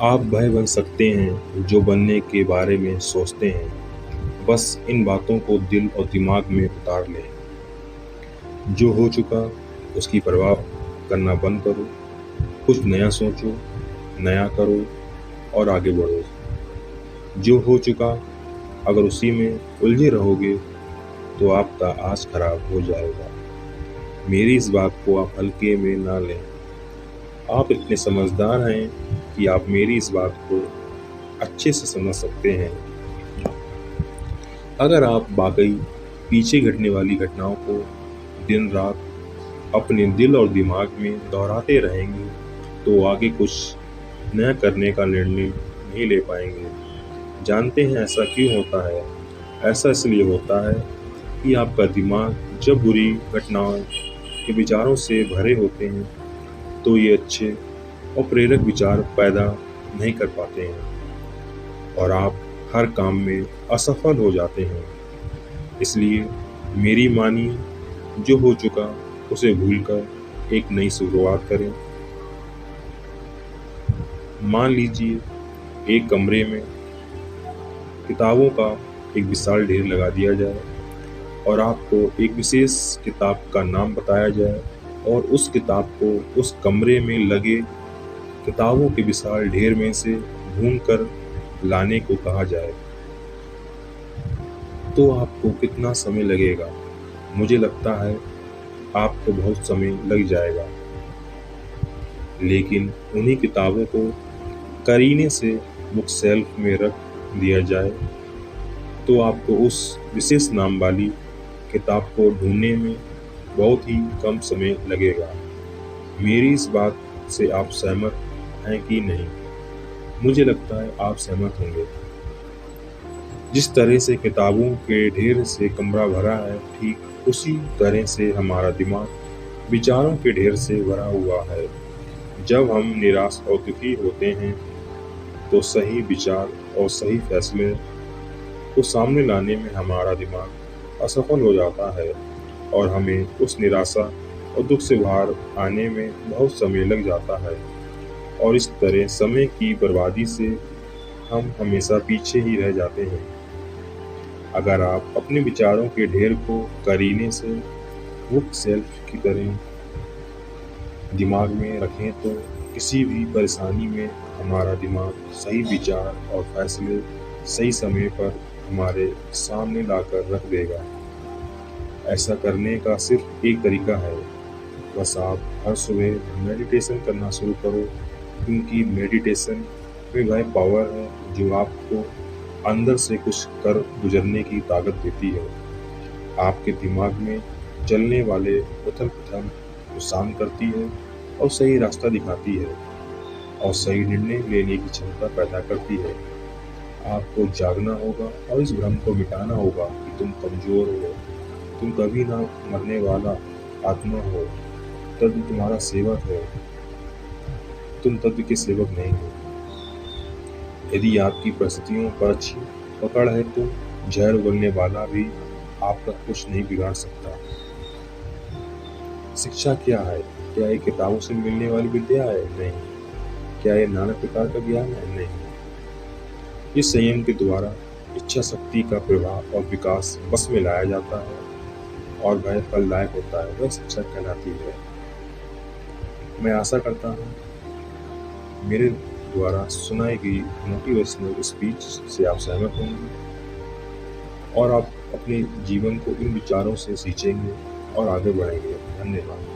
आप वह बन सकते हैं जो बनने के बारे में सोचते हैं। बस इन बातों को दिल और दिमाग में उतार लें। जो हो चुका उसकी परवाह करना बंद करो। कुछ नया सोचो, नया करो और आगे बढ़ो। जो हो चुका अगर उसी में उलझे रहोगे तो आपका आज खराब हो जाएगा। मेरी इस बात को आप हल्के में ना लें। आप इतने समझदार हैं कि आप मेरी इस बात को अच्छे से समझ सकते हैं। अगर आप वाकई पीछे घटने वाली घटनाओं को दिन रात अपने दिल और दिमाग में दोहराते रहेंगे तो आगे कुछ नया करने का निर्णय नहीं ले पाएंगे। जानते हैं ऐसा क्यों होता है? ऐसा इसलिए होता है कि आपका दिमाग जब बुरी घटनाओं के विचारों से भरे होते हैं तो ये अच्छे और प्रेरक विचार पैदा नहीं कर पाते हैं और आप हर काम में असफल हो जाते हैं। इसलिए मेरी मानिए, जो हो चुका उसे भूलकर एक नई शुरुआत करें। मान लीजिए एक कमरे में किताबों का एक विशाल ढेर लगा दिया जाए और आपको एक विशेष किताब का नाम बताया जाए और उस किताब को उस कमरे में लगे किताबों के विशाल ढेर में से ढूंढ कर लाने को कहा जाए, तो आपको कितना समय लगेगा? मुझे लगता है आपको बहुत समय लग जाएगा। लेकिन उन्हीं किताबों को करीने से बुक शेल्फ में रख दिया जाए तो आपको उस विशेष नाम वाली किताब को ढूंढने में बहुत ही कम समय लगेगा। मेरी इस बात से आप सहमत हैं कि नहीं? मुझे लगता है आप सहमत होंगे। जिस तरह से किताबों के ढेर से कमरा भरा है, ठीक उसी तरह से हमारा दिमाग विचारों के ढेर से भरा हुआ है। जब हम निराश और दुखी होते हैं तो सही विचार और सही फैसले को सामने लाने में हमारा दिमाग असफल हो जाता है और हमें उस निराशा और दुख से बाहर आने में बहुत समय लग जाता है और इस तरह समय की बर्बादी से हम हमेशा पीछे ही रह जाते हैं। अगर आप अपने विचारों के ढेर को करीने से बुक शेल्फ की तरह दिमाग में रखें तो किसी भी परेशानी में हमारा दिमाग सही विचार और फैसले सही समय पर हमारे सामने लाकर रख देगा। ऐसा करने का सिर्फ एक तरीका है, बस आप हर सुबह मेडिटेशन करना शुरू करो, क्योंकि मेडिटेशन में वह पावर है जो आपको अंदर से कुछ कर गुजरने की ताकत देती है। आपके दिमाग में चलने वाले उथल पुथल को शांत करती है और सही रास्ता दिखाती है और सही निर्णय लेने की क्षमता पैदा करती है। आपको जागना होगा और इस भ्रम को मिटाना होगा कि तुम कमजोर हो, तुम कभी ना मरने वाला आत्मा हो, तत्व तुम्हारा सेवक है, तुम तत्व के सेवक नहीं हो। यदि आपकी परिस्थितियों पर अच्छी पकड़ है तो जहर उगलने वाला भी आपका कुछ नहीं बिगाड़ सकता। शिक्षा क्या है? क्या ये किताबों से मिलने वाली विद्या है? नहीं। क्या ये नाना प्रकार का ज्ञान है? नहीं। इस संयम के द्वारा इच्छा शक्ति का प्रभाव और विकास बस में लाया जाता है और वह फलदायक होता है, वह शिक्षा कहलाती है। मैं आशा करता हूँ मेरे द्वारा सुनाई गई मोटिवेशनल स्पीच से आप सहमत होंगे और आप अपने जीवन को इन विचारों से सींचेंगे और आगे बढ़ेंगे। धन्यवाद।